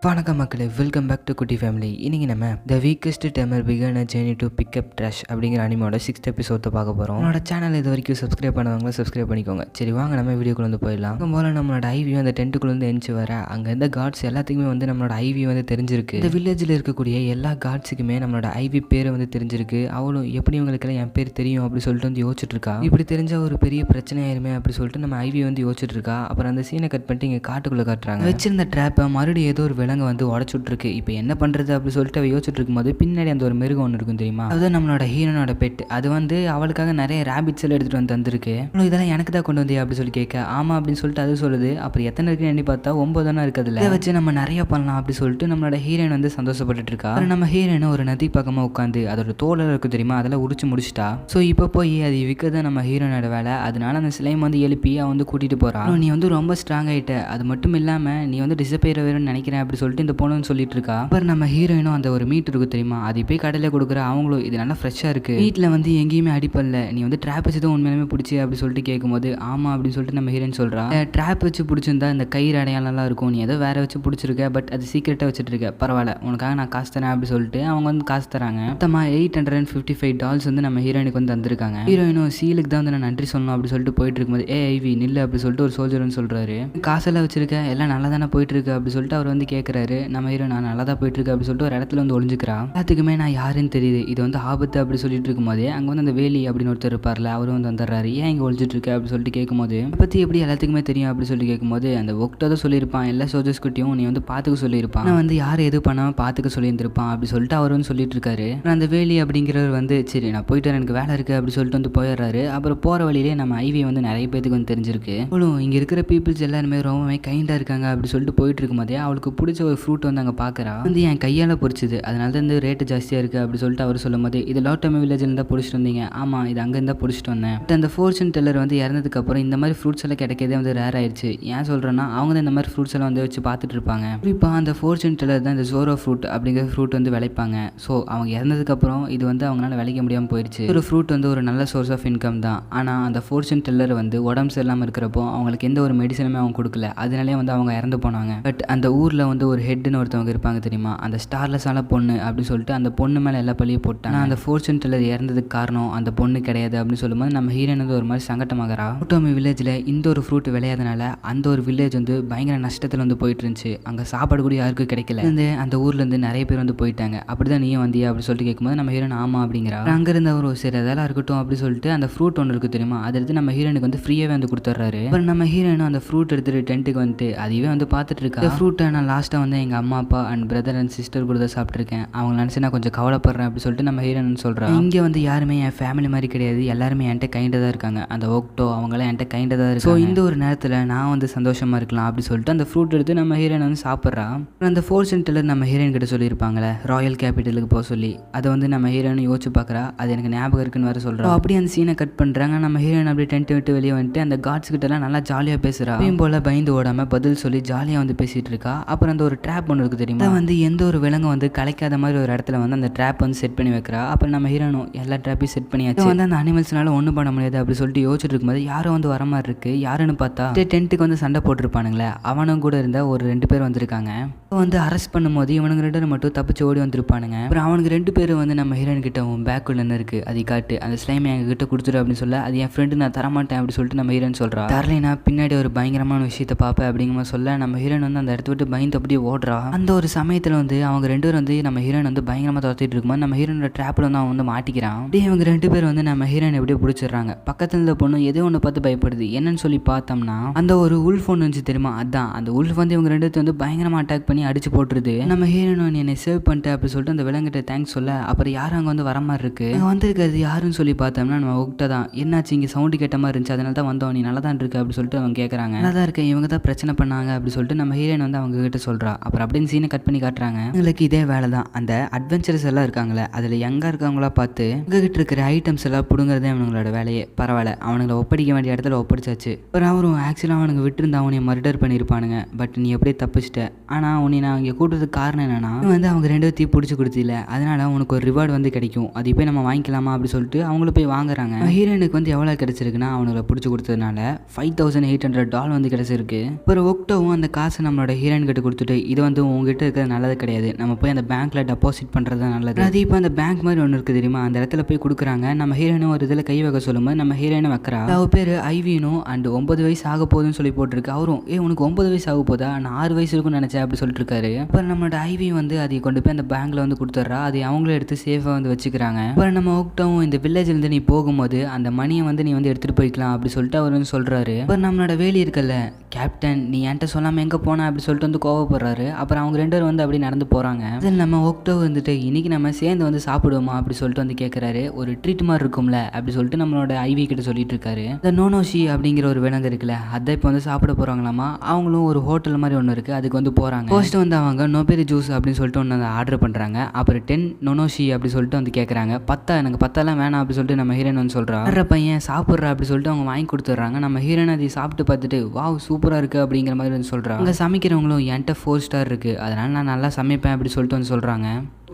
வணக்கம் மக்களே, welcome back to குட்டி ஃபேமிலி. இன்றைக்கி நம்ம த வீக்கஸ்ட் டெமர் begin journey to pick up trash அப்படிங்கிற அனிமோட 6th எபிசோட பார்க்க போகிறோம். நம்மளோட சேனல் இது வரைக்கும் சப்ஸ்கிரைப் பண்ணவங்கள சப்ஸ்கிரைப் பண்ணிக்கோங்க. சரி வாங்க நம்ம வீடியோக்குள்ள வந்து போயிடலாம். போல நம்மளோட ஐவி அந்த டென்ட்டுக்குள்ளேருந்து எந்திச்சு வர அங்கே இருந்த காட்ஸ் எல்லாத்துக்குமே வந்து நம்மளோட ஐவி வந்து தெரிஞ்சிருக்கு. இந்த வில்லேஜில் இருக்கக்கூடிய எல்லா காட்ஸுக்குமே நம்மளோட ஐவி பேரை வந்து தெரிஞ்சிருக்கு. அவளும் எப்படி இவங்களுக்கெல்லாம் என் பேர் தெரியும் அப்படி சொல்லிட்டு வந்து யோசிச்சுட்டு இருக்கா. இப்படி தெரிஞ்ச ஒரு பெரிய பிரச்சனையாயிருமே அப்படி சொல்லிட்டு நம்ம ஐவி வந்து யோசிச்சுட்டு இருக்கா. அப்புறம் அந்த சீனை கட் பண்ணிட்டு இங்கே காட்டுக்குள்ளே காட்டுறாங்க. வச்சிருந்த ட்ராப்பை மறுபடியும் ஏதோ ஒரு விலங்கு வந்து உடச்சுட்ருக்கு. இப்போ என்ன பண்ணுறது அப்படி சொல்லிட்டு அவள் யோசிச்சுட்டு இருக்கும்போது பின்னாடி அந்த ஒரு மிருகம் ஒன்று இருக்கும் தெரியுமா, அதுதான் நம்மளோட ஹீரோனோட பெட். அது வந்து அவளுக்காக நிறைய ரேபிட்ஸ் எல்லாம் எடுத்துகிட்டு வந்து தந்திருக்கு. இதெல்லாம் எனக்கு தான் கொண்டு வந்தே அப்படி சொல்லி கேட்க ஆமாம் அப்படின்னு சொல்லிட்டு அது சொல்லுது. அப்புறம் எத்தனை இருக்குன்னு எண்ணி பார்த்தா 9 தானே இருக்குதுல்ல, இதை வச்சு நம்ம நிறைய பண்ணலாம் அப்படி சொல்லிட்டு நம்மளோட ஹீரோயின் வந்து சந்தோஷப்பட்டு இருக்கா. நம்ம ஹீரோயின் ஒரு நதி பக்கமாக உட்காந்து அதோட தோலில் இருக்கும் தெரியுமா, அதெல்லாம் உரிச்சு முடிச்சிட்டா. ஸோ இப்போ போய் அது விற்கிறது நம்ம ஹீரோனோட வேலை. அதனால அந்த ஸ்லைம் வந்து எழுப்பி அவன் வந்து கூட்டிகிட்டு போகிறான். நீ வந்து ரொம்ப ஸ்ட்ராங் ஆகிட்ட, அது மட்டும் இல்லாமல் நீ வந்து டிசப்பேர் வேணும்னு நினைக்கிறேன் அப்படி சொல்லிட்டு இந்த பொண்ணுன்னு சொல்லிட்டு இருக்கா. அப்புறம் நம்ம ஹீரோயினும் அந்த ஒரு மீட் இருக்கு தெரியுமா, அது போய் கடையில் கொடுக்குற. அவங்களும் இது நல்லா ஃப்ரெஷ்ஷாக இருக்குது, வீட்டில் வந்து எங்கேயுமே அடிப்படல, நீ வந்து ட்ராப் வச்சு தான் உண்மையிலுமே பிடிச்சி அப்படி சொல்லிட்டு கேட்கும்போது ஆமாம் அப்படின்னு சொல்லிட்டு நம்ம ஹீரோயின் சொல்கிறா. ட்ராப் வச்சு பிடிச்சிருந்தா இந்த கயிறு அடையாளம்லாம் இருக்கும், நீ ஏதோ வேற வச்சு பிடிச்சிருக்க, பட் அது சீக்கிரட்டாக வச்சுட்டு இருக்க, பரவாயில்ல உனக்காக நான் காசு தரேன் அப்படி சொல்லிட்டு அவங்க வந்து காசு தராங்க. மொத்தமாக $855 வந்து நம்ம ஹீரோயினுக்கு வந்து தந்திருக்காங்க. ஹீரோயினும் சீலுக்கு தான் வந்து நான் நன்றி சொல்லணும் அப்படி சொல்லிட்டு போயிட்டு இருக்கும்போது ஐவி நில்லு அப்படி சொல்லிட்டு ஒரு சோல்ஜர் வந்து சொல்கிறாரு. காசெல்லாம் வச்சிருக்க, எல்லாம் நல்லா தானே போயிட்டு இருக்கு அப்படி சொல்லிட்டு அவர் வந்து கேட்குறாரு. நம்ம ஹீரோ நான் நல்லா தான் போயிட்டு இருக்கு அப்படி சொல்லிட்டு ஒரு இடத்துல வந்து ஒளிஞ்சுக்கிறா. எல்லாத்துக்குமே நான் யாருன்னு தெரியுது, இது வந்து ஆபத்து அப்படி சொல்லிட்டு இருக்கும்போதே அங்கே வந்து அந்த வேலி அப்படின்னு ஒருத்தர் இருப்பார்ல, அவரும் வந்து வந்துடுறாரு. ஏன் இங்கே ஒழிச்சிட்டு இருக்கு அப்படி சொல்லிட்டு கேட்கும்போது அதை பற்றி எப்படி எல்லாத்துக்குமே தெரியும் அப்படி சொல்லி கேட்கும்போது அந்த ஒக்டோ தான் சொல்லியிருப்பான், எல்லா சோல்ஜர்ஸ் கிட்டையும் நீ வந்து பார்த்துக்க சொல்லியிருப்பான், நான் வந்து யார் எது பண்ணாமல் பார்த்துக்க சொல்லியிருந்திருப்பான் அப்படி சொல்லிட்டு அவர் வந்து சொல்லிட்டு இருக்காரு. அந்த வேலி அப்படிங்கிறவர் வந்து சரி நான் போயிட்டு எனக்கு வேலை இருக்குது அப்படி சொல்லிட்டு வந்து போயிடுறாரு. அப்புறம் போகிற வழியிலே நம்ம ஐவி வந்து நிறைய பேருக்கு வந்து தெரிஞ்சிருக்கு. அவளும் இங்கே இருக்கிற பீப்புள்ஸ் எல்லாருமே ரொம்பவே கைண்டாக இருக்காங்க அப்படி சொல்லிட்டு போயிட்டு இருக்கும்போதே அவளுக்கு பிடிச்ச ஒரு ஃப்ரூட் வந்து அங்கே பார்க்குறா. வந்து என் கையால் பொறிச்சுது, அதனால தான் இந்த ரேட்டு ஜாஸ்தியாக இருக்குது அப்படி சொல்லிட்டு அவர் சொல்லும் போது இது லாட்டமி வில்லேஜில் இருந்தால் பிடிச்சிட்டு வந்தீங்க. ஆமாம், இது அங்கே இருந்தால் பிடிச்சிட்டு வந்தேன். அந்த ஃபோர்ச்சூன் டெல்லர் வந்து இறந்ததுக்கப்புறம் இந்த மாதிரி ஃப்ரூட்ஸ் எல்லாம் கிடைக்கிறதே வந்து ரேர் ஆயிடுச்சு. ஏன் சொல்கிறேன்னா அவங்க தான் இந்த மாதிரி ஃப்ரூட்ஸ் எல்லாம் வந்து வச்சு பார்த்துட்டு இருப்பாங்க. இப்போ அந்த ஃபோர்ச்சூன் டெல்லர் தான் இந்த ஜோரோ ஃப்ரூட் அப்படிங்கிற ஃப்ரூட் வந்து விளைப்பாங்க. ஸோ அவங்க இறந்ததுக்கப்புறம் இது வந்து அவங்களால விளைக்க முடியாமல் போயிடுச்சு. ஒரு ஃப்ரூட் வந்து ஒரு நல்ல சோர்ஸ் ஆஃப் இன்கம் தான். ஆனால் அந்த ஃபோர்ச்சூன் டெல்லர் வந்து உடம்பு சரியில்லாமல் இருக்கிறப்போ அவங்களுக்கு எந்த ஒரு மெடிசனுமே அவங்க கொடுக்கல, அதனாலே வந்து அவங்க இறந்து போனாங்க. பட் அந்த ஊரில் வந்து ஒரு ஹெட்னு ஒருத்தவங்க இருப்பாங்க தெரியுமா, அந்த ஸ்டார்லெஸ்ஸான பொண்ணு அப்படின்னு சொல்லிட்டு அந்த பொண்ணு மேலே எல்லா பழியும் போட்டாங்க. அந்த ஃபோர்ச்சூன் டெல்லர் இறந்ததுக்கு காரணம் அந்த பொண்ணு கிடையாது அப்படின்னு சொல்லும்போது நம்ம ஹீரோயின் வந்து ஒரு மாதிரி சங்கட்டமாகறா. ஓட்டோமி வில்லேஜில் இந்த ஒரு ஃப்ரூட் விளையாதனால அந்த ஒரு வில்லேஜ் வந்து பயங்கர நஷ்டத்தில் வந்து போயிட்டு இருந்துச்சு. அங்கே சாப்பாடு கூட யாருக்கும் கிடைக்கல. அந்த ஊர்லேருந்து நிறைய பேர் வந்து போயிட்டாங்க. அப்படிதான் நீயும் வந்தியா அப்படின்னு சொல்லிட்டு கேட்கும்போது நம்ம ஹீரோயின் ஆமா அப்படிங்கிறா. அங்கே இருந்தவர் சரி அதெல்லாம் இருக்கட்டும் அப்படி சொல்லிட்டு அந்த ஃப்ரூட் ஒன்று இருக்கு தெரியுமா, அதை எடுத்து நம்ம ஹீரோயினுக்கு வந்து ஃப்ரீயாகவே வந்து கொடுத்துட்றாரு. அப்புறம் நம்ம ஹீரோயினும் அந்த ஃப்ரூட் எடுத்துட்டு டென்ட்டுக்கு வந்துட்டு அதுவே வந்து பார்த்துட்டு இருக்கா. இந்த ஃப்ரூட்டை நான் லாஸ்ட்டாக வந்து எங்கள் அம்மா அப்பா அண்ட் பிரதர் அண்ட் சிஸ்டர் கூட தான் சாப்பிட்ருக்கேன், அவங்க நினச்சி நான் கொஞ்சம் கவலைப்படுறேன் அப்படி சொல்லிட்டு நம்ம ஹீரோயின் சொல்கிறேன். இங்கே வந்து யாருமே என் ஃபேமிலி மாதிரி கிடையாது, எல்லாருமே என்கிட்ட கைண்டாக தான் இருக்காங்க. அந்த ஓக்டோ அவங்களாம் என்கிட்ட கைண்டாக தான் இருக்கு. ஸோ இந்த ஒரு நேரத்தில் நான் வந்து சந்தோஷமாக இருக்கலாம் அப்படி சொல்லிட்டு அந்த ஃப்ரூட் எடுத்து நம்ம ஹீரோயின் வந்து சாப்பிட்றா. அந்த ஃபோர்ச்சூன் டெல்லர் நம்ம ஹீரோயின் கிட்ட சொல்லியிருப்பாங்களே ராயல் கேபிட்டலுக்கு போக சொல்லி, அதை வந்து நம்ம ஹீரோயின் யோசிச்சு பார்க்குறா. அது எனக்கு ஞாபகம் இருக்குன்னு வேறு சொல்கிறா. அப்படி அந்த சீனை கட் பண்ணுறாங்க. நம்ம ஹீரோயின் அப்படியே டென்ட் விட்டு வெளியே வந்துட்டு அந்த காட்ஸ் கிட்டலாம் நல்லா ஜாலியாக பேசுகிறா. அப்பயும் போல் பயந்து ஓடாமல் பதில் சொல்லி ஜாலியாக வந்து பேசிகிட்டு இருக்கா. அப்புறம் அந்த ஒரு ட்ராப் ஒன்று இருக்குது தெரியுமா, வந்து எந்த ஒரு விலங்கும் வந்து கலைக்காத மாதிரி ஒரு இடத்துல வந்து அந்த ட்ராப் வந்து செட் பண்ணி வைக்கிறா. அப்புறம் நம்ம ஹீரோனும் எல்லா ட்ராப்பையும் செட் பண்ணியாச்சு, வந்து அந்த அனிமல்ஸ்னால ஒன்றும் பண்ண முடியாது அப்படி சொல்லிட்டு யோசிச்சுட்டு இருக்கும்போது யாரும் வந்து வர மாதிரி இருக்கு. யாருன்னு பார்த்தா டென்ட்டுக்கு வந்து சண்டை போட்டிருப்பானுங்களே அவனும் கூட இருந்த ஒரு 2 பேர் வந்திருக்காங்க. வந்து அரெஸ்ட் பண்ணும்போது இவனுங்க 2 பேரும் மட்டும் தப்பிச்சு ஓடி வந்திருப்பானுங்க. அப்புறம் அவனுக்கு 2 பேரும் வந்து நம்ம ஹீரோயின் கிட்ட பேக்குள்ள என்ன இருக்கு அதை காட்டு, அந்த ஸ்லைம் எங்க கிட்ட கொடுத்துரு அப்படின்னு சொல்ல அது என் ஃப்ரெண்டு நான் தரமாட்டேன் அப்படி சொல்லிட்டு நம்ம ஹீரோயின் சொல்றா. தரலைனா பின்னாடி ஒரு பயங்கரமான விஷயத்தை பார்ப்பேன் அப்படிங்கிற சொல்ல நம்ம ஹீரோயின் வந்து அந்த இடத்த விட்டு பயந்து அப்படியே ஓடுறா. அந்த ஒரு சமயத்தில் வந்து அவங்க 2 பேரும் வந்து நம்ம ஹீரோயின் வந்து பயங்கரமாக துரத்திட்டு இருக்கும்போது நம்ம ஹீரோனோட ட்ராப்ல வந்து அவன் வந்து மாட்டிக்கிறான். அப்படியே இவங்க 2 பேர் வந்து நம்ம ஹீரோயின் எப்படியே பிடிச்சிடுறாங்க. பக்கத்துல இருந்த பொண்ணு ஏதோ ஒன்று பார்த்து பயப்படுது. என்னன்னு சொல்லி பார்த்தோம்னா அந்த ஒரு உல்ஃப் ஒன்று இருந்துச்சு தெரியுமா, அதான் அந்த உல்ஃப் வந்து இவங்க 2 வந்து பயங்கரமாக அட்டாக் பண்ணி அடிச்சு போட்டுருது. நம்ம ஹீரோயின் என்னை சேவ் பண்ணிட்டு அப்படி சொல்லிட்டு அந்த விலங்கிட்ட தேங்க்ஸ் சொல்ல அப்புறம் யாரும் அங்கே வந்து வர மாதிரி இருக்கு. அங்கே வந்திருக்கிறது யாருன்னு சொல்லி பார்த்தோம்னா நம்ம ஒக்டா தான். என்னாச்சு இங்கே சவுண்டு கேட்ட மாதிரி இருந்துச்சு, அதனால தான் வந்தோம், நீ நல்லா தான் இருக்கு அப்படி சொல்லிட்டு அவங்க கேட்குறாங்க. நல்லா தான் இருக்கேன், இவங்க தான் பிரச்சனை பண்ணாங்க அப்படி சொல்லிட்டு நம்ம ஹீரோயின் வந்து அவங்க கிட்ட சொல்றா. அப்புறம் அப்படின்னு சீனை கட் பண்ணி காட்டுறாங்க. எங்களுக்கு இதே வேலை தான், அந்த அட்வென்ச்சர்ஸ் எல்லாம் இருக்காங்களே அதில் எங்கே இருக்காங்களா பார்த்து உங்ககிட்ட இருக்கிற ஐட்டம்ஸ் எல்லாம் பிடுங்குறதே அவங்களோட வேலையே. பரவாயில்ல அவனுங்களை ஒப்படைக்க வேண்டிய இடத்துல ஒப்படைச்சாச்சு. அப்புறம் அவரும் ஆக்சுவலாக அவனுக்கு விட்டுருந்தா அவனை மர்டர் பண்ணியிருப்பானுங்க, பட் நீ எப்படியே தப்பிச்சிட்ட. ஆனால் உன்னை நான் இங்கே கூட்டுறதுக்கு காரணம் என்னன்னா வந்து அவங்க 2 பேர்த்தையும் பிடிச்சி கொடுத்தில, அதனால உனக்கு ஒரு ரிவார்டு வந்து கிடைக்கும், அதை போய் நம்ம வாங்கிக்கலாமா அப்படி சொல்லிட்டு அவங்களும் போய் வாங்குறாங்க. ஹீரோயினுக்கு வந்து எவ்வளோ கிடைச்சிருக்குன்னா அவனுங்களை பிடிச்சி கொடுத்ததுனால $5800 வந்து கிடைச்சிருக்கு. அப்புறம் ஒக்டோவும் அந்த காசை நம்மளோட ஹீரோயின் கிட்ட கொடுத்துட்டு சொல்லிட்டு இது வந்து உங்ககிட்ட இருக்கிறது நல்லது கிடையாது, நம்ம போய் அந்த பேங்க்ல டெபாசிட் பண்ணுறது தான் நல்லது. அது இப்போ அந்த பேங்க் மாதிரி ஒன்று இருக்குது தெரியுமா, அந்த இடத்துல போய் கொடுக்குறாங்க. நம்ம ஹீரோயினும் ஒரு இதில் கை வைக்க சொல்லும்போது நம்ம ஹீரோயினை வைக்கிறா. அவ பேர் ஐவினும் அண்ட் 9 வயசு ஆக போகுதுன்னு சொல்லி போட்டிருக்கு. அவரும் உனக்கு 9 வயசு ஆக போதா, நான் 6 வயசு இருக்குன்னு நினச்சேன் அப்படி சொல்லிட்டு இருக்காரு. அப்புறம் நம்மளோட ஐவி வந்து அதை கொண்டு போய் அந்த பேங்க்ல வந்து கொடுத்துட்றா. அதை அவங்களும் எடுத்து சேஃபாக வந்து வச்சுக்கிறாங்க. அப்புறம் நம்ம ஓக்டோவும் இந்த வில்லேஜ்லேருந்து நீ போகும்போது அந்த மணியை வந்து நீ வந்து எடுத்துகிட்டு போய்க்கலாம் அப்படி சொல்லிட்டு அவர் வந்து சொல்கிறாரு. அப்புறம் நம்மளோட வேலி இருக்குல்ல, கேப்டன் நீ என்கிட்ட சொல்லாமல் எங்கே போனா அப்படி சொல்லிட்டு வந்து கோவப்படுறாரு. அப்புறம் அவங்க 2 பேரும் வந்து அப்படி நடந்து போகிறாங்க. அதில் நம்ம ஓக்டோ வந்துட்டு இன்னைக்கு நம்ம சேர்ந்து வந்து சாப்பிடுவோமா அப்படி சொல்லிட்டு வந்து கேட்குறாரு. ஒரு ட்ரீட் மாதிரி இருக்கும்ல அப்படி சொல்லிட்டு நம்மளோட ஐவி கிட்ட சொல்லிட்டு இருக்காரு. இந்த நோனோஷி அப்படிங்கிற ஒரு விலங்கு இருக்குல்ல, அதை இப்போ வந்து சாப்பிட போகிறாங்களாமா. அவங்களும் ஒரு ஹோட்டல் மாதிரி ஒன்று இருக்குது, அதுக்கு வந்து போகிறாங்க. ஃபர்ஸ்ட் வந்து அவங்க நோபெரி ஜூஸ் அப்படின்னு சொல்லிட்டு ஒன்று வந்து ஆர்டர் பண்ணுறாங்க. அப்புறம் 10 நோனோஷி அப்படி சொல்லிட்டு வந்து கேட்குறாங்க. 10 எனக்கு 10 வேணாம் அப்படி சொல்லிட்டு நம்ம ஹீரோயின் வந்து சொல்கிறா. பையன் சாப்பிட்றா அப்படி சொல்லிட்டு அவங்க வாங்கி கொடுத்துட்றாங்க. நம்ம ஹீரோயின் அதை சாப்பிட்டு பார்த்துட்டு வாவ் சூப்பராக இருக்குது அப்படிங்கிற மாதிரி வந்து சொல்கிறாங்க. அங்கே சமைக்கிறவங்களும் என்கிட்ட 4 ஸ்டார் இருக்குது, அதனால் நான் நல்லா சமைப்பேன் அப்படி சொல்லிட்டு வந்து சொல்கிறாங்க.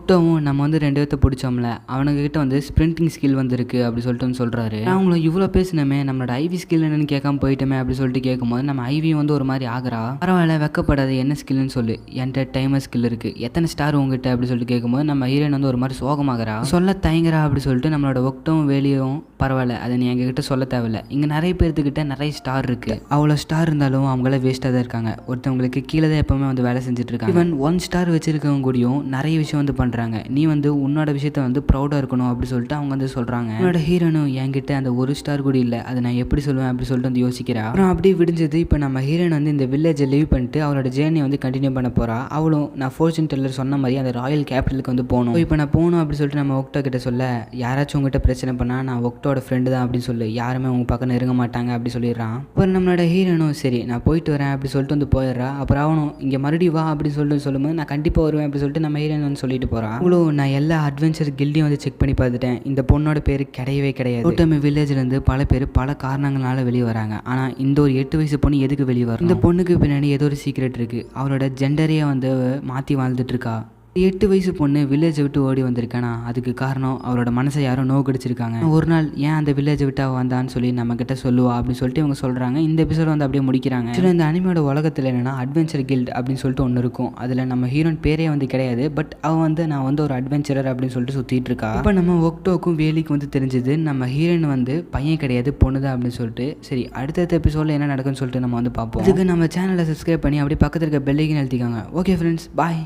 நம்ம வந்து 2 பேர்த்த பிடிச்சோம்ல, அவனுக்கிட்ட வந்து ஸ்ப்ரிண்டிங் ஸ்கில் வந்துருக்கு அப்படி சொல்லிட்டு வந்து சொல்கிறாரு. அவங்களும் இவ்வளோ பேசினமே நம்மளோட ஐவி ஸ்கில் என்னன்னு கேட்காம போயிட்டோமே அப்படி சொல்லிட்டு கேட்கும்போது நம்ம ஐவி வந்து ஒரு மாதிரி ஆகிறா. பரவாயில்ல வெக்கப்படாது, என்ன ஸ்கில்னு சொல்லு, என்கிட்ட டைமர் ஸ்கில் இருக்குது, எத்தனை ஸ்டார் உங்ககிட்ட அப்படி சொல்லிட்டு கேட்கும்போது நம்ம ஹீரோயின் வந்து ஒரு மாதிரி சோகமாகறா. சொல்ல தயங்குறா அப்படி சொல்லிட்டு நம்மளோட ஒக்டோவும் வேலையும் பரவாயில்ல அதை நீ எங்ககிட்ட சொல்ல தேவையில்ல, இங்கே நிறைய பேர்த்துக்கிட்ட நிறைய ஸ்டார் இருக்குது, அவ்வளோ ஸ்டார் இருந்தாலும் அவங்கள வேஸ்ட்டாக தான் இருக்காங்க, ஒருத்தவங்களுக்கு கீழே தான் எப்போவுமே வந்து வேலை செஞ்சுட்டு இருக்காங்க. ஈவன் 1 ஸ்டார் வச்சிருக்கவங்க கூடயும் நிறைய விஷயம் வந்து பண்ணுறாங்க, நீ வந்து உன்னோட விஷயத்த வந்து ப்ரௌடாக இருக்கணும் அப்படி சொல்லிட்டு அவங்க வந்து சொல்கிறாங்க. என்னோட ஹீரோனும் என்கிட்ட அந்த 1 ஸ்டார் கூட இல்லை, அதை நான் எப்படி சொல்லுவேன் அப்படி சொல்லிட்டு வந்து யோசிக்கிறா. அப்புறம் அப்படியே விடிஞ்சது. இப்போ நம்ம ஹீரோயின் வந்து இந்த வில்லேஜை லீவ் பண்ணிட்டு அவளோட ஜேர்னியை வந்து கண்டினியூ பண்ண போகிறா. அவளும் நான் ஃபோர்ச்சூன் டெல்லர் சொன்ன மாதிரி அந்த ராயல் கேபிட்டலுக்கு வந்து போகணும். இப்போ நான் போகணும் அப்படி சொல்லிட்டு நம்ம ஒக்டோ கிட்ட சொல்ல, யாராச்சும் உங்ககிட்ட பிரச்சனை பண்ணால் நான் ஒக்டோட ஃப்ரெண்டு தான் அப்படின்னு சொல்லி யாருமே உங்க பக்கம் நெருங்க மாட்டாங்க அப்படி சொல்லிடுறான். அப்புறம் நம்மளோட ஹீரோனும் சரி நான் போயிட்டு வரேன் அப்படி சொல்லிட்டு வந்து போயிடுறா. அப்புறம் அவனும் இங்கே மறுபடியும் வா அப்படின்னு சொல்லிட்டு சொல்லும்போது நான் கண்டிப்பாக வருவேன் அப்படி சொல்லிட்டு நம்ம ஹீரோயின் வந்து சொல்லிட்டு போகிறான். அவ்வளோ நான் எல்லா அட்வென்ச்சர் கில்டையும் வந்து செக் பண்ணி பார்த்துட்டேன், இந்த பொண்ணோட பேர் கிடையவே கிடையாது. ஓட்டமே வில்லேஜ்லேருந்து பல பேர் பல காரணங்களால வெளியே வராங்க, ஆனால் இந்த ஒரு 8 வயசு பொண்ணு எதுக்கு வெளியே வரும்? இந்த பொண்ணுக்கு பின்னாடி ஏதோ ஒரு சீக்ரெட் இருக்குது, அவளோட ஜெண்டரையே வந்து மாற்றி வாழ்ந்துட்டு இருக்கா. 8 வயசு பொண்ணு வில்லேஜை விட்டு ஓடி வந்திருக்கானா, அதுக்கு காரணம் அவரோட மனசை யாரும் நோக்கடிச்சிருக்காங்க. ஒரு நாள் ஏன் அந்த வில்லேஜை விட்டு அவள் வந்தான்னு சொல்லி நம்ம கிட்ட சொல்லுவா அப்படின்னு சொல்லிட்டு இவங்க சொல்கிறாங்க. இந்த எபிசோட் வந்து அப்படியே முடிக்கிறாங்க. ஆக்சுவலாக இந்த அனிமையோட உலகத்தில் என்னென்னா அட்வென்ச்சர் கில்ட் அப்படின்னு சொல்லிட்டு ஒன்று இருக்கும். அதில் நம்ம ஹீரோயின் பேரே வந்து கிடையாது, பட் அவன் வந்து நான் வந்து ஒரு அட்வென்ச்சரர் அப்படின்னு சொல்லிட்டு சுற்றிட்டு இருக்கா. இப்போ நம்ம ஒக்டோக்கும் வேலிக்கும் வந்து தெரிஞ்சது நம்ம ஹீரோயின் வந்து பையன் கிடையாது பொண்ணு தான் அப்படின்னு சொல்லிட்டு. சரி அடுத்த எபிசோடில் என்ன நடக்குன்னு சொல்லிட்டு நம்ம வந்து பார்ப்போம். இதுக்கு நம்ம சேனலை சப்ஸ்கிரைப் பண்ணி அப்படியே பக்கத்தில் இருக்க பெல்லைக்கன் அழுத்திக்காங்க. ஓகே ஃப்ரெண்ட்ஸ், பாய்.